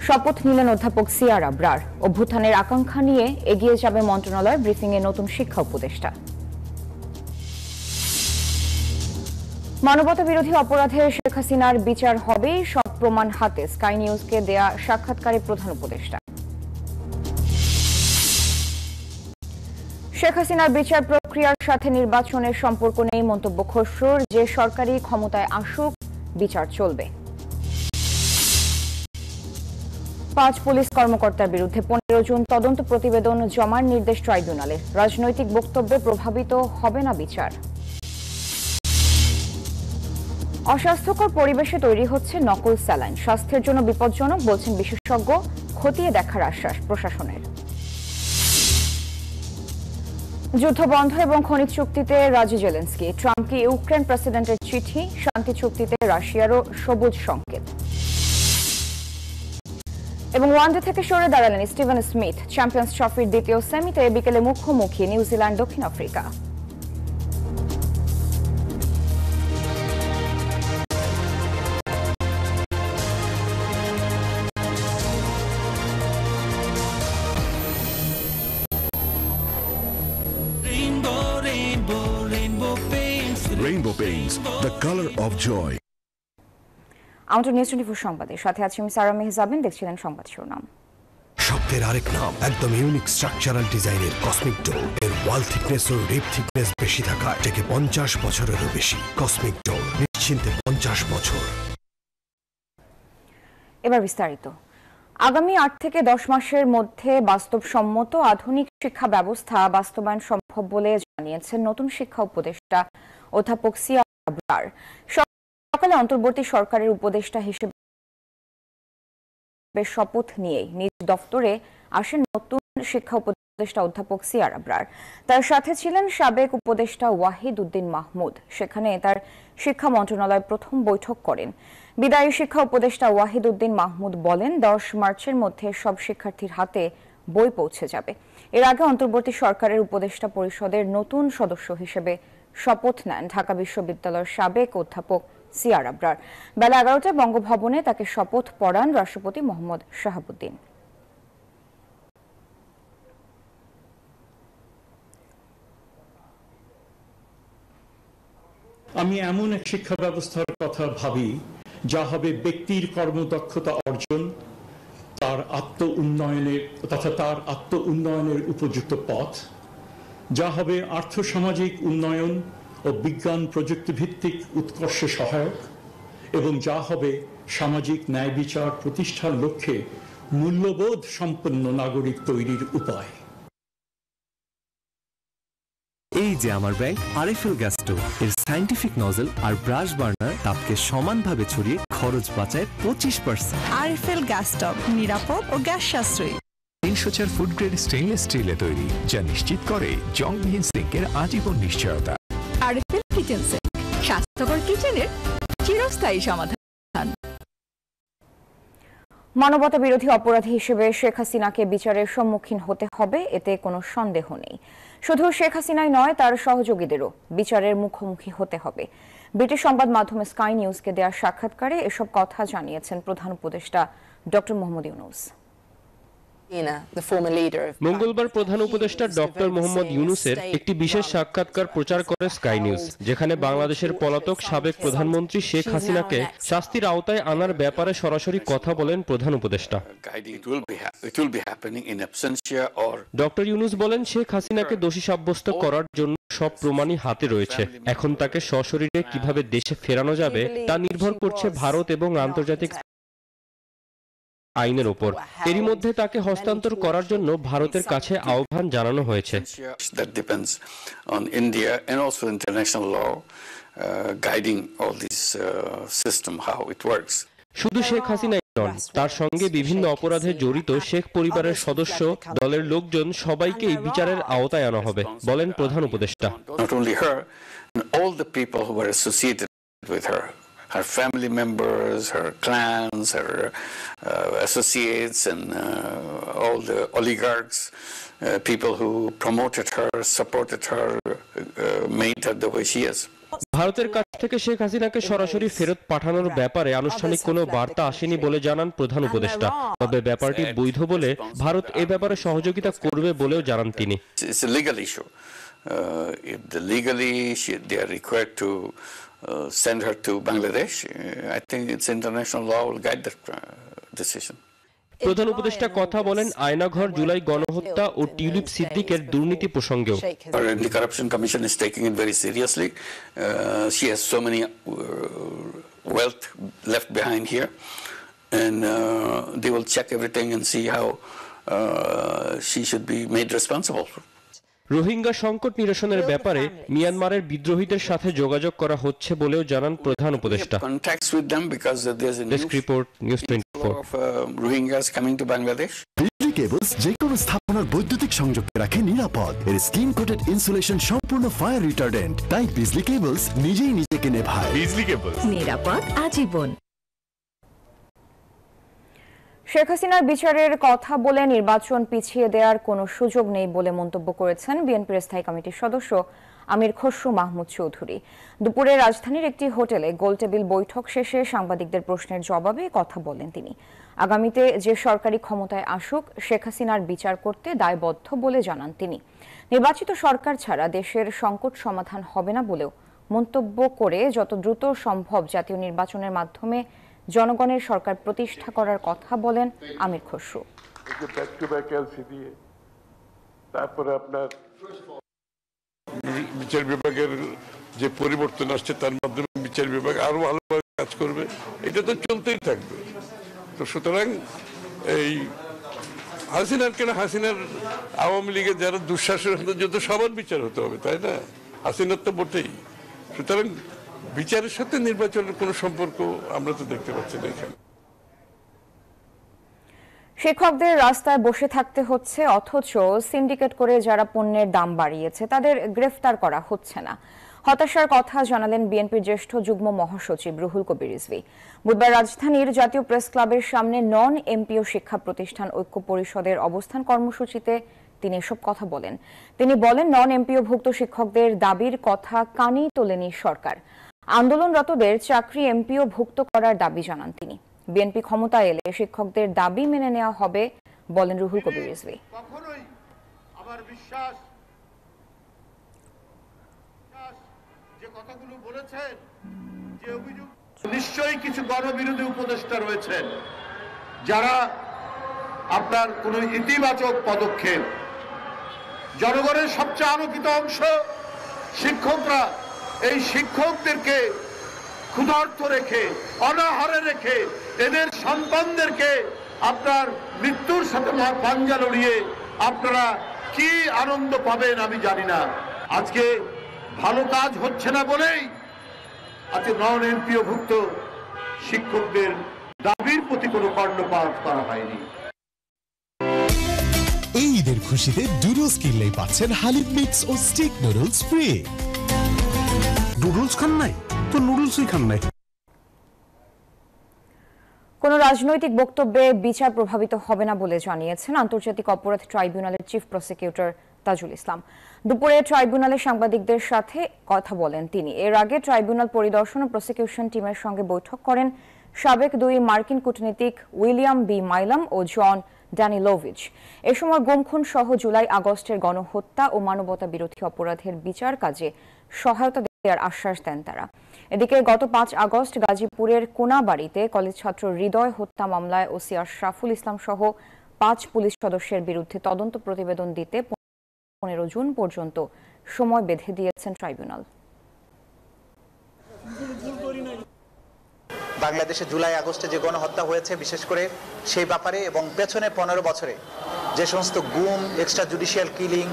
শপথ নিলেন অধ্যাপক সিয়ার আবরার। অভ্যুত্থানের আকাঙ্ক্ষা নিয়ে এগিয়ে যাবে মন্ত্রণালয়ের ব্রিফিংয়ে নতুন শিক্ষা উপদেষ্টা। মানবতা বিরোধী অপরাধে শেখ হাসিনার বিচার হবে, সব প্রমাণ হাতে, স্কাই নিউজকে দেয়া সাক্ষাৎকারে প্রধান উপদেষ্টা। শেখ হাসিনার বিচার প্রক্রিয়ার সাথে নির্বাচনের সম্পর্ক নেই মন্তব্য খসরুর। যে সরকারি ক্ষমতায় আসুক, বিচার চলবে। 5 পুলিশ কর্মকর্তার বিরুদ্ধে 15 জুন তদন্ত প্রতিবেদন জমার নির্দেশ ট্রাইব্যুনালের। রাজনৈতিক বক্তব্যে প্রভাবিত হবে না বিচার। অস্বাস্থ্যকর পরিবেশে তৈরি হচ্ছে নকল স্যালাইন, স্বাস্থ্যের জন্য বিপজ্জনক বলছেন বিশেষজ্ঞ। খতিয়ে দেখার আশ্বাস প্রশাসনের। যুদ্ধ বন্ধ এবং খনিজ চুক্তিতে রাজি জেলেনস্কি। ট্রাম্পকে ইউক্রেন প্রেসিডেন্টের চিঠি, শান্তি চুক্তিতে রাশিয়ারও সবুজ সংকেত। এবং ওয়ানডে থেকে সরে দাঁড়ালেন স্টিভেন স্মিথ। চ্যাম্পিয়ন্স ট্রফির দ্বিতীয় সেমিতে বিকেলে মুখোমুখি নিউজিল্যান্ড দক্ষিণ Africa. Rainbow Paints, the color of joy. আমাদের নিউজ 24 সংবাদের সাথে আছি আমি সারা মেহজাবিন। দেখছিলেন সংবাদ শিরোনাম। শব্দের আরেক নাম, একদম ইউনিক স্ট্রাকচারাল ডিজাইনের কসমিক ডোর। এর ওয়াল থিকনেস ও রিপ থিকনেস বেশি থাকায় থেকে 50 বছরেরও বেশি। কসমিক ডোর, নিশ্চিন্তে 50 বছর। এবার বিস্তারিত। আগামী 8 থেকে 10 মাসের মধ্যে বাস্তবসম্মত আধুনিক শিক্ষা ব্যবস্থা বাস্তবায়ন সম্ভব বলে জানিয়েছেন নতুন শিক্ষা উপদেষ্টা অধ্যাপক সিয়ার আবরার। সকালে অন্তর্বর্তী সরকারের উপদেষ্টা হিসেবে শপথ নিয়ে নিজ দফতরে আসেন নতুন শিক্ষা উপদেষ্টা অধ্যাপক সিয়ার আবরার। তার সাথে ছিলেন সাবেক উপদেষ্টা ওয়াহিদ উদ্দিন মাহমুদ। সেখানে তার শিক্ষা মন্ত্রণালয় প্রথম বৈঠক করেন। বিদায়ী শিক্ষা উপদেষ্টা ওয়াহিদ উদ্দিন মাহমুদ বলেন, 10 মার্চের মধ্যে সব শিক্ষার্থীর হাতে বই পৌঁছে যাবে। এর আগে অন্তর্বর্তী সরকারের উপদেষ্টা পরিষদের নতুন সদস্য হিসেবে শপথ নেন ঢাকা বিশ্ববিদ্যালয়ের সাবেক অধ্যাপক সিয়ার আবরার। বেলা 11টায় বঙ্গভবনে তাকে শপথ পড়ান রাষ্ট্রপতি মোহাম্মদ শাহাবুদ্দিন। আমি এমন এক শিক্ষা ব্যবস্থার কথা ভাবি যা হবে ব্যক্তির কর্মদক্ষতা অর্জন, তার আত্ম উন্নয়নের উপযুক্ত পথ, যা হবে আর্থসামাজিক উন্নয়ন ও বিজ্ঞান প্রযুক্তি ভিত্তিক উৎকর্ষে সহায়ক, এবং যা হবে সামাজিক ন্যায় বিচার প্রতিষ্ঠার লক্ষ্যে মূল্যবোধ সম্পন্ন নাগরিক তৈরির উপায়। এই যে আমার ব্যাংক আরএফএল গ্যাস স্টোভ, এর সায়েন্টিফিক নজল আর ব্রাশ বার্নার তাপকে সমানভাবে ছড়িয়ে খরচ বাঁচায় 25%। আরএফএল গ্যাস স্টোভ নিরাপদ ও গ্যাস সাশ্রয়ী। 304 ফুড গ্রেড স্টেইনলেস স্টিলে তৈরি, যা নিশ্চিত করে জংবিহীন সিঙ্কের আজীবন নিশ্চয়তা। আরএফএল কিচেন সিঙ্ক, স্বাস্থ্যকর কিচেনের চিরস্থায়ী সমাধান। মানবতা বিরোধী অপরাধী হিসেবে শেখ হাসিনাকে বিচারের সম্মুখীন হতে হবে, এতে কোনো সন্দেহ নেই। শুধু শেখ হাসিনাই নয়, তার সহযোগীদেরও বিচারের মুখোমুখি হতে হবে। ব্রিটিশ সংবাদ মাধ্যম স্কাই নিউজকে দেওয়া সাক্ষাৎকারে এসব কথা জানিয়েছেন প্রধান উপদেষ্টা ডক্টর মোহাম্মদ ইউনূস। মঙ্গলবার প্রধান উপদেষ্টা ডক্টর মোহাম্মদ ইউনূসের একটি বিশেষ সাক্ষাৎকার প্রচার করে স্কাই নিউজ, যেখানে বাংলাদেশের পলাতক সাবেক প্রধানমন্ত্রী শেখ হাসিনাকে শাস্তির আওতায় আনার ব্যাপারে সরাসরি কথা বলেন প্রধান উপদেষ্টা। ডক্টর ইউনূস বলেন, শেখ হাসিনাকে দোষী সাব্যস্ত করার জন্য সব প্রমাণই হাতে রয়েছে। এখন তাকে সশরীরে কিভাবে দেশে ফেরানো যাবে তা নির্ভর করছে ভারত এবং আন্তর্জাতিক আইনের উপর। এরই মধ্যে তাকে হস্তান্তর করার জন্য ভারতের কাছে আহ্বান জানানো হয়েছে। শুধু শেখ হাসিনাই নন, তার সঙ্গে বিভিন্ন অপরাধে জড়িত শেখ পরিবারের সদস্য, দলের লোকজন সবাইকেই বিচারের আওতায় আনা হবে, বলেন প্রধান উপদেষ্টা। Her family members, her clans, her associates, and all the oligarchs, people who promoted her, supported her, made her the way she is. ভারতের কাছ থেকে শেখ হাসিনাকে সরাসরি ফেরত পাঠানোর ব্যাপারে আনুষ্ঠানিক কোনো বার্তা আসেনি বলে জানান প্রধান উপদেষ্টা। তবে ব্যাপারটি বৈধ বলে ভারত এ ব্যাপারে সহযোগিতা করবে বলেও জানান তিনি। If legally they are required to send her to Bangladesh, I think it's international law will guide that decision. প্রধান উপদেষ্টা কথা বলেন আয়নাঘর, জুলাই গণহত্যা ও টিউলিপ সিদ্দিকের দুর্নীতি প্রসঙ্গেও। The Corruption Commission is taking it very seriously. She has so many wealth left behind here, and they will check everything and see how she should be made responsible. Rohingya সংকট নিরসনের ব্যাপারে মিয়ানমারের বিদ্রোহীদের সাথে যোগাযোগ করা হচ্ছে বলেও জানান প্রধান উপদেষ্টা। Desk report, news 24। Rohingyas coming to Bangladesh. Bijli cables যে কোনো স্থাপনার বৈদ্যুতিক সংযোগকে রাখে নিরাপদ। এর স্কিন কোটেড ইনসুলেশন সম্পূর্ণ ফায়ার রিটার্ডেন্ট, তাই বিজলি কেবলস নিজেই নিজেকে নেভায়। বিজলি কেবলস, নিরাপদ আজীবন। শেখ হাসিনার বিচারের কথা বলে নির্বাচন পিছিয়ে দেওয়ার কোনো সুযোগ নেই বলে মন্তব্য করেছেন বিএনপির স্থায়ী কমিটির সদস্য আমির খসরু মাহমুদ চৌধুরী। দুপুরে রাজধানীর একটি হোটেলে গোলটেবিল বৈঠক শেষে সাংবাদিকদের প্রশ্নের জবাবে কথা বলেন তিনি। আগামীতে যে সরকারি ক্ষমতায় আসুক, শেখ হাসিনার বিচার করতে দায়বদ্ধ বলে জানান তিনি। নির্বাচিত সরকার ছাড়া দেশের সংকট সমাধান হবে না বলেও মন্তব্য করে যত দ্রুত সম্ভব জাতীয় নির্বাচনের মাধ্যমে জনগণের সরকার প্রতিষ্ঠা করার কথা বলেন আমির খসরু। তারপরে আপনার বিচার বিভাগের যে পরিবর্তন আসছে তার মাধ্যমে বিচার বিভাগ আরো ভালোভাবে কাজ করবে, এটা তো চলতেই থাকবে। তো সুতরাং এই হাসিনার কেন, হাসিনার আওয়ামী লীগের যারা দুঃশাসন যত সবার বিচার হতে হবে, তাই না? হাসিনার তো বটেই। সুতরাং বিচারের সাথে নির্বাচনের কোনো সম্পর্ক আমরা তো দেখতে পাচ্ছি না এখানে। শিক্ষকদের রাস্তায় বসে থাকতে হচ্ছে, অথচ সিন্ডিকেট করে যারা পণ্যের দাম বাড়িয়েছে তাদের গ্রেফতার করা হচ্ছে না। হতাশার কথা জানালেন বিএনপির জ্যেষ্ঠ যুগ্ম মহাসচিব রুহুল কবির রিজভী। বুধবার রাজধানীর জাতীয় প্রেস ক্লাবের সামনে নন এমপিও শিক্ষা প্রতিষ্ঠান ঐক্য পরিষদের অবস্থান কর্মসূচিতে তিনি এসব কথা বলেন। তিনি বলেন, নন এমপিও ভুক্ত শিক্ষকদের দাবির কথা কানেই তোলেনি সরকার। আন্দোলনরতদের চাকরি এমপিও ভুক্ত করার দাবি জানান তিনি। বিএনপি ক্ষমতায় এলে শিক্ষকদের দাবি মেনে নেওয়া হবে বলেন রুহুল কবির রিজভী। আমার বিশ্বাস যে কথাগুলো বলেছেন, যে অভিযোগ, নিশ্চয়ই কিছু গণবিরোধী উপদেষ্টা রয়েছেন যারা আপনার কোন ইতিবাচক পদক্ষেপ, জনগণের সবচেয়ে আলোকিত অংশ শিক্ষকরা, এই শিক্ষকদেরকে ক্ষুধার্ত রেখে, অনাহারে রেখে, এদের সন্তানদেরকে আপনার মৃত্যুর সাথে পাঞ্জা লড়িয়ে আপনারা কি আনন্দ পাবেন আমি জানি না। আজকে ভালো কাজ হচ্ছে না বলেই আজকে নন এমপিও ভুক্ত শিক্ষকদের দাবির প্রতি কোনো কর্ণপাত করা হয়নি। এই ঈদের খুশিতে ডুডলস কিনলেই পাচ্ছেন হালিম মিক্স ও স্টিক নুডলস ফ্রি। নুডলস খান নাই তো নুডলসই খান নাই। কোন রাজনৈতিক বক্তব্যে বিচার প্রভাবিত হবে না বলে জানিয়েছেন আন্তর্জাতিক অপরাধ ট্রাইব্যুনালের চিফ প্রসিকিউটর তাজুল ইসলাম। দুপুরে ট্রাইব্যুনালে সাংবাদিকদের সাথে কথা বলেন তিনি। এর আগে ট্রাইব্যুনাল পরিদর্শন ও প্রসিকিউশন টিমের সঙ্গে বৈঠক করেন সাবেক দুই মার্কিন কূটনীতিক উইলিয়াম বি মাইলাম ও জন ড্যানিলোভিচ। এ সময় গুম খুন সহ জুলাই আগস্টের গণহত্যা ও মানবতা বিরোধী অপরাধের বিচার কাজে সহায়তা দেওয়ার আশ্বাস দেন তারা। এদিকে গত 5 আগস্ট গাজীপুরের কোনাবাড়িতে কলেজ ছাত্র হৃদয় হত্যা মামলায় ওসি আশরাফুল ইসলাম সহ 5 পুলিশ সদস্যের বিরুদ্ধে তদন্ত প্রতিবেদন দিতে 15 জুন পর্যন্ত সময় বেঁধে দিয়েছেন ট্রাইব্যুনাল। বাংলাদেশে জুলাই আগস্টে যে গণহত্যা হয়েছে, বিশেষ করে সেই ব্যাপারে এবং পেছনে 15 বছরে যে সমস্ত গুম, এক্সট্রা জুডিশিয়াল কিলিং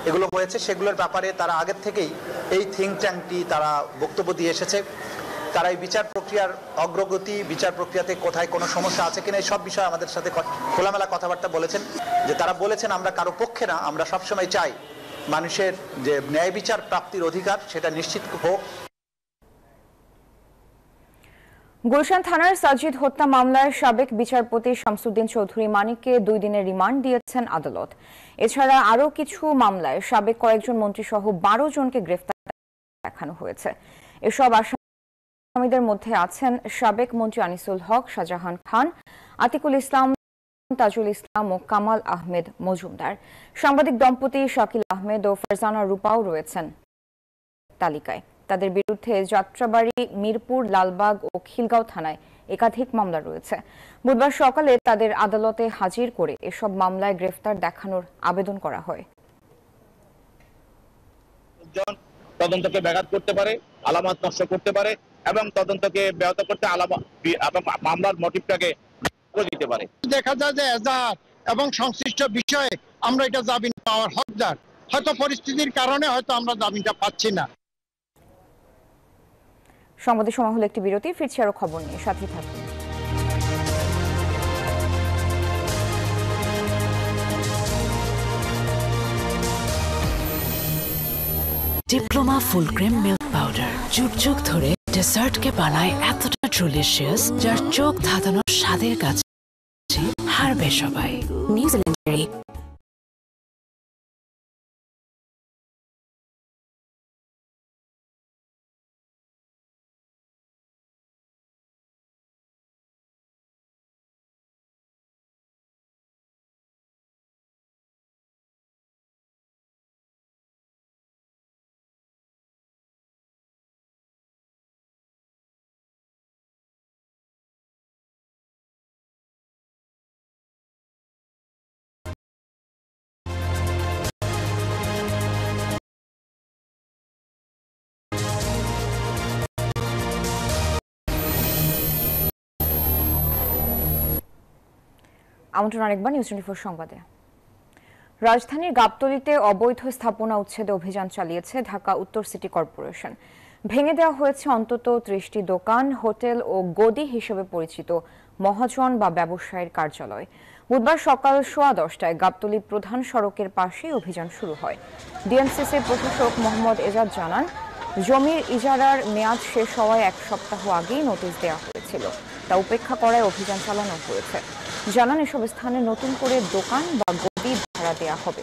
এগুলো হয়েছে, সেগুলোর ব্যাপারে তারা আগের থেকেই এই থিঙ্ক ট্যাঙ্কটি তারা বক্তব্য দিয়ে এসেছে। তারা এই বিচার প্রক্রিয়ার অগ্রগতি, বিচার প্রক্রিয়াতে কোথায় কোনো সমস্যা আছে কিনা, এই সব বিষয়ে আমাদের সাথে খোলামেলা কথাবার্তা বলেছেন। যে তারা বলেছেন আমরা কারো পক্ষে না, আমরা সবসময় চাই মানুষের যে ন্যায় বিচার প্রাপ্তির অধিকার সেটা নিশ্চিত হোক। গুলশান থানার সাজিদ হত্যা মামলায় সাবেক বিচারপতি শামসুদ্দিন চৌধুরী মানিককে 2 দিনের রিমান্ড দিয়েছেন আদালত। এছাড়া আরও কিছু মামলায় সাবেক কয়েকজন মন্ত্রী সহ 12 জনকে গ্রেফতার দেখানো হয়েছে। এসব আসামিদের মধ্যে আছেন সাবেক মন্ত্রী আনিসুল হক, শাহজাহান খান, আতিকুল ইসলাম, তাজুল ইসলাম ও কামাল আহমেদ মজুমদার। সাংবাদিক দম্পতি শাকিল আহমেদ ও ফারজানা রূপাও রয়েছেন তালিকায়। তাদের বিরুদ্ধে যাত্রাবাড়ী, মিরপুর, লালবাগ ও খিলগাঁও থানায় একাধিক মামলা রয়েছে। বুধবার সকালে তাদের আদালতে হাজির করে এসব মামলায় গ্রেফতার দেখানোর আবেদন করা হয়। তদন্তকে ব্যাঘাত করতে পারে, আলামত নষ্ট করতে পারে এবং তদন্তকে ব্যাহত করতে মামলার মোটিভটাকে দিতে পারে। দেখা যায় যে এজাহার এবং সংশ্লিষ্ট বিষয়ে আমরা এটা জামিন পাওয়ার হকদার, হয়তো পরিস্থিতির কারণে হয়তো আমরা জামিনটা পাচ্ছি না। সংবাদের সময় হলো একটি বিরতি, ফিরছি আরো খবর নিয়ে, সাথে থাকুন। Diploma full cream milk powder যুগ যুগ ধরে ডেজার্টকে বানায় এতটা ডেলিশিয়াস, যার চোখ ধাঁধানোর স্বাদের কাছে হারবে সবাই। নিউজিল্যান্ডের আমন্ত্রণ আরেকবার নিউজ 24 সংবাদে। রাজধানীর গাবতলীতে অবৈধ স্থাপনা উচ্ছেদে অভিযান চালিয়েছে ঢাকা উত্তর সিটি কর্পোরেশন। ভেঙে দেওয়া হয়েছে অন্তত 30টি দোকান, হোটেল ও গদি হিসেবে পরিচিত মহাজন বা ব্যবসায়ীর কার্যালয়। বুধবার সকাল 10:15টায় গাবতলী প্রধান সড়কের পাশে অভিযান শুরু হয়। ডিএনসিসির প্রশাসক মোহাম্মদ এজাজ জানান, জমির ইজারার মেয়াদ শেষ হওয়ায় 1 সপ্তাহ আগেই নোটিশ দেওয়া হয়েছিল, তা উপেক্ষা করায় অভিযান চালানো হয়েছে। জানান, এসব স্থানে নতুন করে দোকান বা গদি ভাড়া দেওয়া হবে।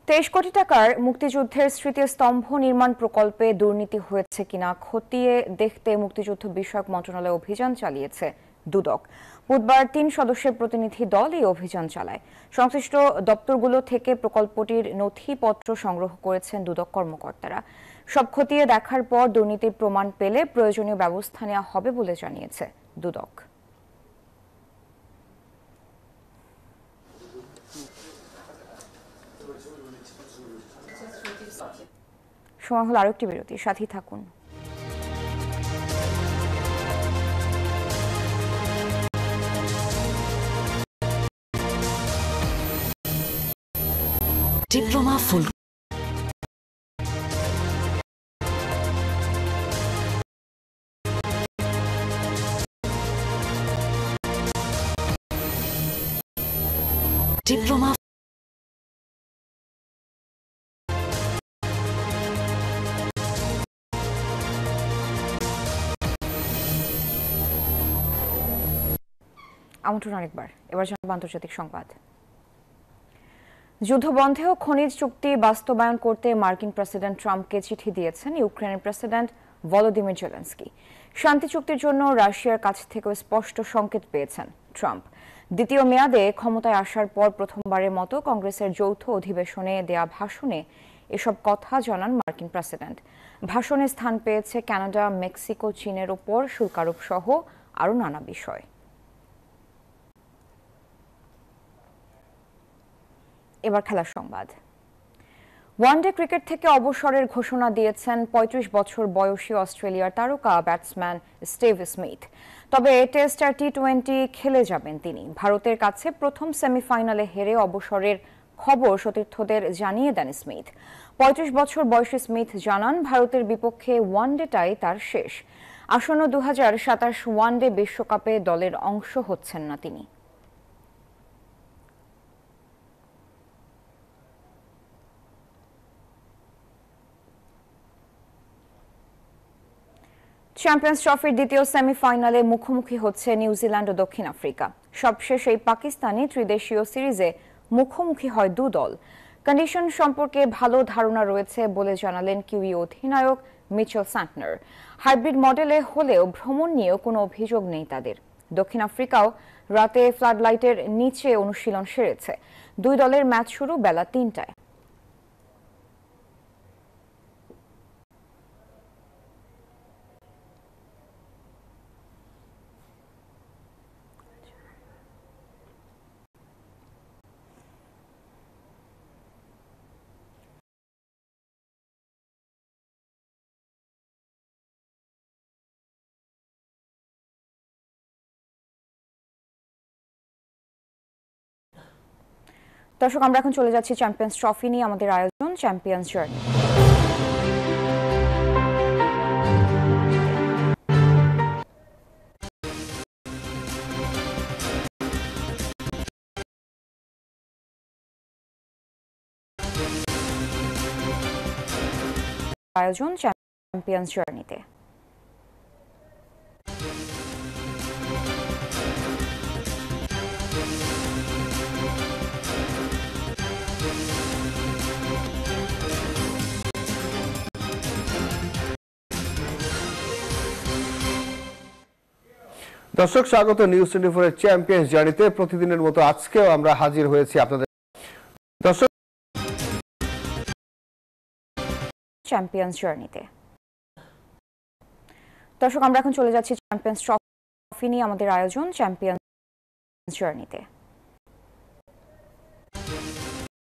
$23 কোটি টাকার মুক্তিযুদ্ধের স্মৃতিস্তম্ভ নির্মাণ প্রকল্পে দুর্নীতি হয়েছে কিনা খতিয়ে দেখতে মুক্তিযুদ্ধ বিষয়ক মন্ত্রণালয় অভিযান চালিয়েছে দুদক। বুধবার 3 সদস্যের প্রতিনিধি দল এই অভিযান চালায়। সংশ্লিষ্ট দপ্তরগুলো থেকে প্রকল্পটির নথিপত্র সংগ্রহ করেছেন দুদক কর্মকর্তারা। সব খতিয়ে দেখার পর দুর্নীতির প্রমাণ পেলে প্রয়োজনীয় ব্যবস্থা নেওয়া হবে বলে জানিয়েছে দুদক। সময় হলো আরেকটি বিরতি, সাথেই থাকুন। ডিপ্লোমা ফুল ডিপ্লোমা আমন্ত্রণ আরেকবার, এবার জানাবো আন্তর্জাতিক সংবাদ। যুদ্ধবন্ধে ও খনিজ চুক্তি বাস্তবায়ন করতে মার্কিন প্রেসিডেন্ট ট্রাম্পকে চিঠি দিয়েছেন ইউক্রেনের প্রেসিডেন্ট ভলোদিমির জেলেনস্কি। শান্তি চুক্তির জন্য রাশিয়ার কাছ থেকেও স্পষ্ট সংকেত পেয়েছেন ট্রাম্প। দ্বিতীয় মেয়াদে ক্ষমতায় আসার পর প্রথমবারের মতো কংগ্রেসের যৌথ অধিবেশনে দেয়া ভাষণে এসব কথা জানান মার্কিন প্রেসিডেন্ট। ভাষণে স্থান পেয়েছে কানাডা, মেক্সিকো, চীনের ওপর শুল্ক আরোপ সহ আরও নানা বিষয়। এবার খেলার সংবাদ। ওয়ানডে ক্রিকেট থেকে অবসরের ঘোষণা দিয়েছেন 35 বছর বয়সী অস্ট্রেলিয়ার তারকা ব্যাটসম্যান স্টিভ স্মিথ। তবে টেস্ট আর টি20 খেলে যাবেন তিনি। ভারতের কাছে প্রথম সেমিফাইনালে হেরে অবসরের খবর সতীর্থদের জানিয়ে দেন স্মিথ। 35 বছর বয়সী স্মিথ জানান, ভারতের বিপক্ষে ওয়ানডেটাই তার শেষ। আসন্ন 2027 ওয়ানডে বিশ্বকাপে দলের অংশ হচ্ছেন না তিনি। চ্যাম্পিয়ন্স ট্রফির দ্বিতীয় সেমিফাইনালে মুখোমুখি হচ্ছে নিউজিল্যান্ড ও দক্ষিণ আফ্রিকা। সবশেষ এই পাকিস্তানি ত্রিদেশীয় সিরিজে মুখোমুখি হয় দু দল। কন্ডিশন সম্পর্কে ভালো ধারণা রয়েছে বলে জানালেন কিউই অধিনায়ক মিচেল স্যান্টনার। হাইব্রিড মডেলে হলেও ভ্রমণ নিয়েও কোনো অভিযোগ নেই তাদের। দক্ষিণ আফ্রিকাও রাতে ফ্লাডলাইটের নিচে অনুশীলন সেরেছে। দুই দলের ম্যাচ শুরু বেলা ৩টায়। দর্শক, আমরা এখন চলে যাচ্ছি চ্যাম্পিয়ন্স ট্রফি নিয়ে আমাদের আয়োজন চ্যাম্পিয়ন্স জার্নি। আয়োজন চ্যাম্পিয়ন্স জার্নিতে। দর্শক, স্বাগত নিউজ 24 এর চ্যাম্পিয়ন্স জার্নিতে। প্রতিদিনের মতো আজকেও আমরা হাজির হয়েছি আপনাদের দর্শক চ্যাম্পিয়ন্স জার্নিতে। দর্শক, আমরা এখন চলে যাচ্ছি চ্যাম্পিয়ন্স ট্রফি নিয়ে আমাদের আয়োজন চ্যাম্পিয়ন্স জার্নিতে।